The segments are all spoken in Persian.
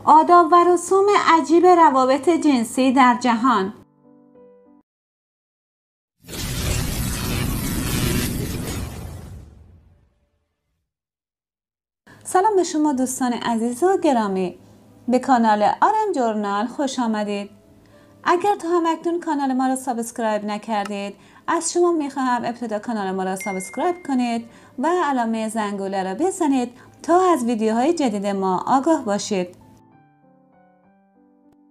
آداب و رسوم عجیب روابط جنسی در جهان. سلام به شما دوستان عزیز و گرامی، به کانال آرام جورنال خوش آمدید. اگر تا هم اکنون کانال ما را سابسکرایب نکردید، از شما میخواهم ابتدا کانال ما را سابسکرایب کنید و علامه زنگوله را بزنید تا از ویدیوهای جدید ما آگاه باشید.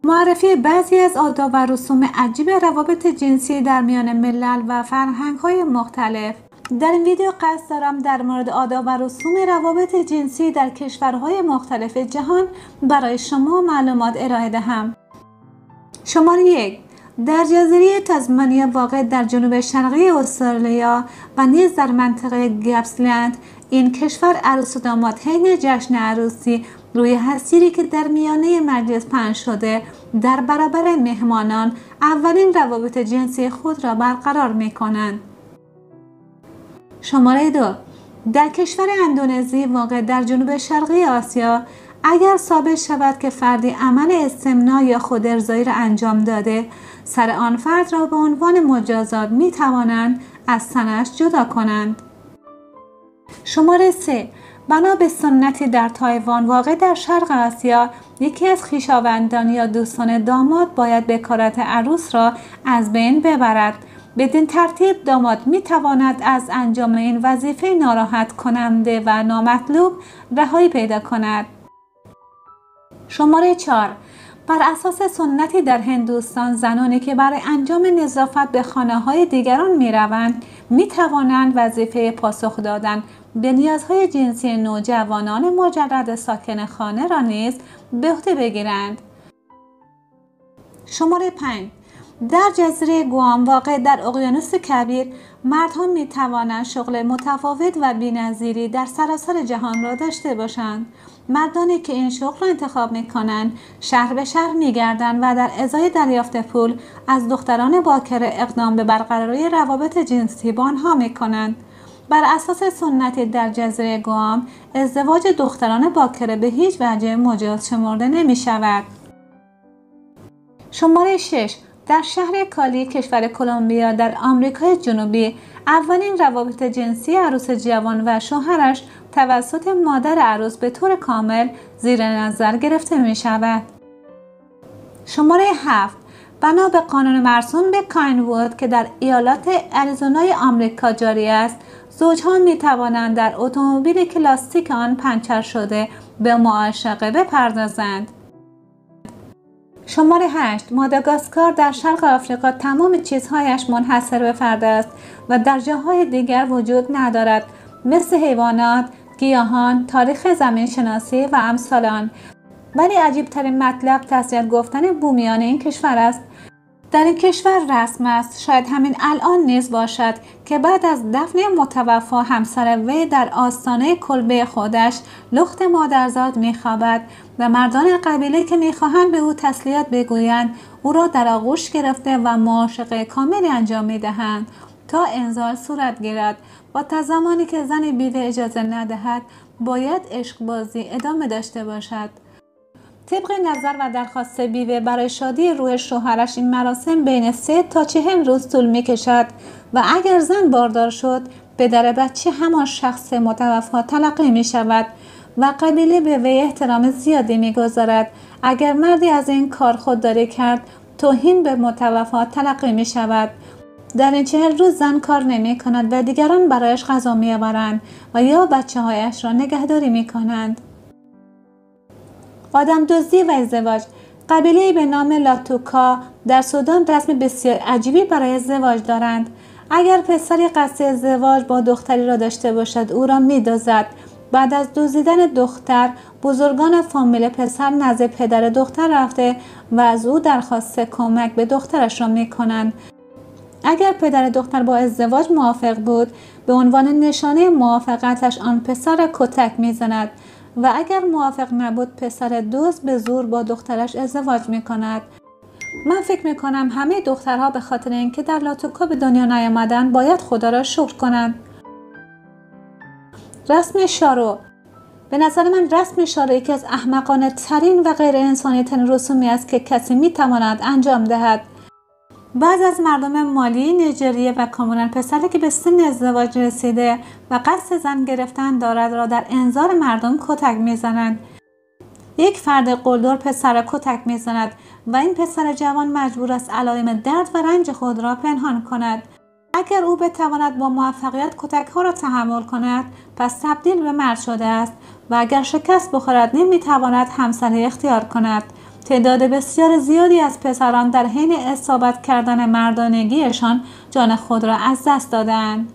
معرفی بعضی از آداب و رسوم عجیب روابط جنسی در میان ملل و فرهنگ‌های مختلف. در این ویدیو قصد دارم در مورد آداب و رسوم روابط جنسی در کشورهای مختلف جهان برای شما معلومات ارائه دهم. شماره 1. در جزیره تازمانیا واقع در جنوب شرقی استرالیا و نیز در منطقه گیپسلند، این کشور عروس و داماد حین جشن عروسی روی حصیری که در میانه مجلس پهن شده در برابر مهمانان اولین روابط جنسی خود را برقرار می کنند. شماره 2. در کشور اندونزی واقع در جنوب شرقی آسیا، اگر ثابت شود که فردی عمل استمناء یا خودارضایی را انجام داده، سر آن فرد را به عنوان مجازات می توانند از تنش جدا کنند. شماره 3. بنا به سنتی در تایوان واقع در شرق آسیا، یکی از خویشاوندان یا دوستان داماد باید بکارت عروس را از بین ببرد. بدین ترتیب داماد می تواند از انجام این وظیفه ناراحت کننده و نامطلوب رهایی پیدا کند. شماره 4. بر اساس سنتی در هندوستان، زنانی که برای انجام نظافت به خانه‌های دیگران می‌روند می‌توانند وظیفه پاسخ دادن به نیازهای جنسی نوجوانان مجرد ساکن خانه را نیز به عهده بگیرند. شماره 5. در جزیره گوام واقع در اقیانوس کبیر، مردها می توانند شغل متفاوت و بی‌نظیری در سراسر جهان را داشته باشند. مردانی که این شغل را انتخاب می کنند شهر به شهر می گردند و در ازای دریافت پول از دختران باکره اقدام به برقراری روابط جنسی با آنها می کنند. بر اساس سنتی در جزیره گوام، ازدواج دختران باکره به هیچ وجه مجاز شمرده نمی شود. شماره 6. در شهر کالی کشور کلمبیا در آمریکای جنوبی، اولین روابط جنسی عروس جوان و شوهرش توسط مادر عروس به طور کامل زیر نظر گرفته می شود. شماره 7. بنا به قانون مرسوم به کاین‌وود که در ایالات اریزونای آمریکا جاری است، زوجها می توانند در اتومبیلی که لاستیک آن پنچر شده به معاشقه بپردازند. شماره 8. ماداگاسکار در شرق آفریقا تمام چیزهایش منحصر به فرد است و در جاهای دیگر وجود ندارد، مثل حیوانات، گیاهان، تاریخ زمین شناسی و امثال آن. ولی عجیبترین مطلب تسلیت گفتن بومیان این کشور است. در این کشور رسم است، شاید همین الان نیز باشد، که بعد از دفن متوفا همسر وی در آستانه کلبه خودش لخت مادرزاد می‌خوابد و مردان قبیله که می‌خواهند به او تسلیت بگویند او را در آغوش گرفته و معاشقه کاملی انجام می‌دهند تا انزال صورت گیرد و تا زمانی که زن بیوه اجازه ندهد باید عشق بازی ادامه داشته باشد. طبق نظر و درخواست بیوه برای شادی روح شوهرش این مراسم بین 3 تا 40 روز طول می کشد و اگر زن باردار شد، پدر بچه همان شخص متوفا تلقی می شود و قبیله به وی احترام زیادی می گذارد. اگر مردی از این کار خودداری کرد، توهین به متوفا تلقی می شود. در این 40 روز زن کار نمی کند و دیگران برایش غذا می آورند و یا بچه هایش را نگهداری می کنند. آدم دزدی و ازدواج. قبیله‌ای به نام لاتوکا در سودان رسم بسیار عجیبی برای ازدواج دارند. اگر پسری قصد ازدواج با دختری را داشته باشد، او را می‌دزدد. بعد از دزدیدن دختر، بزرگان فامیل پسر نزد پدر دختر رفته و از او درخواست کمک به دخترش را می‌کنند. اگر پدر دختر با ازدواج موافق بود، به عنوان نشانه موافقتش آن پسر کتک می‌زند و اگر موافق نبود، پسر دزد به زور با دخترش ازدواج می‌کند. من فکر می‌کنم همه دخترها به خاطر اینکه در لاتوکا به دنیا نیامدن باید خدا را شکر کنند. رسم شارو. به نظر من رسم اشاره یکی از احمقانه ترین و غیر انسانی ترین رسومی است که کسی می تواند انجام دهد. بعضی از مردم مالی نیجریه و کامرون پسری که به سن ازدواج رسیده و قصد زن گرفتن دارد را در انظار مردم کتک میزنند. یک فرد قلدر پسر را کتک میزند و این پسر جوان مجبور است علائم درد و رنج خود را پنهان کند. اگر او بتواند با موفقیت کتک ها را تحمل کند پس تبدیل به مرد شده است و اگر شکست بخورد نمیتواند همسری اختیار کند. تعداد بسیار زیادی از پسران در حین اصابت کردن مردانگیشان جان خود را از دست دادند.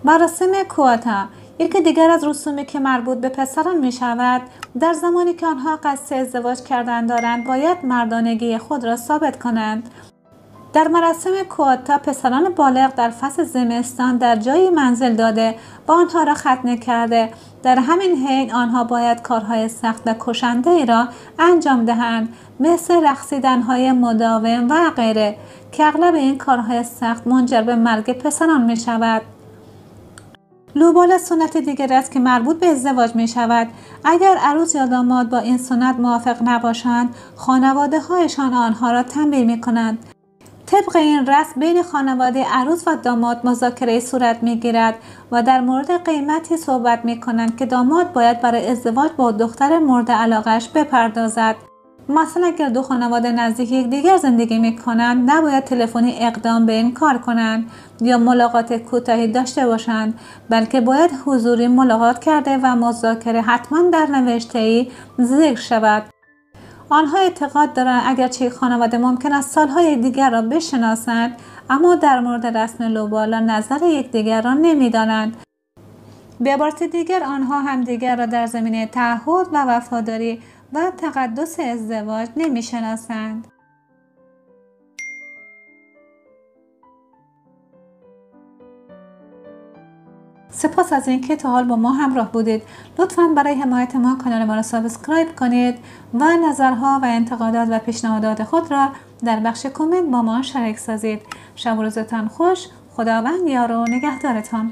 مراسم کواتا یکی دیگر از رسومی که مربوط به پسران می شود. در زمانی که آنها قصد ازدواج کردن دارند باید مردانگی خود را ثابت کنند. در مراسم کواتا پسران بالغ در فصل زمستان در جایی منزل داده با آنها را ختنه کرده. در همین حین آنها باید کارهای سخت و کشنده ای را انجام دهند مثل رقصیدن‌های مداوم و غیره که اغلب این کارهای سخت منجر به مرگ پسران می شود. لوبال سنت دیگر است که مربوط به ازدواج می شود. اگر عروس یا داماد با این سنت موافق نباشند خانواده هایشان آنها را تنبیه می کنند. طبق این رسم بین خانواده عروس و داماد مذاکره صورت می‌گیرد و در مورد قیمتی صحبت می‌کنند که داماد باید برای ازدواج با دختر مورد علاقه‌اش بپردازد. مثلا اگر دو خانواده نزدیک یکدیگر زندگی می‌کنند نباید تلفنی اقدام به این کار کنند یا ملاقات کوتاهی داشته باشند، بلکه باید حضوری ملاقات کرده و مذاکره حتما در نوشته‌ای ذکر شود. آنها اعتقاد دارند اگرچه خانواده ممکن است سالهای دیگر را بشناسند اما در مورد رسم لوبالا نظر یکدیگر را نمی‌دانند. به عبارت دیگر آنها همدیگر را در زمینه تعهد و وفاداری و تقدس ازدواج نمی‌شناسند. سپاس از اینکه تا حال با ما همراه بودید. لطفاً برای حمایت ما کانال ما را سابسکرایب کنید و نظرها و انتقادات و پیشنهادات خود را در بخش کامنت با ما شریک سازید. شب و روزتان خوش. خداوند یار و نگهدارتان.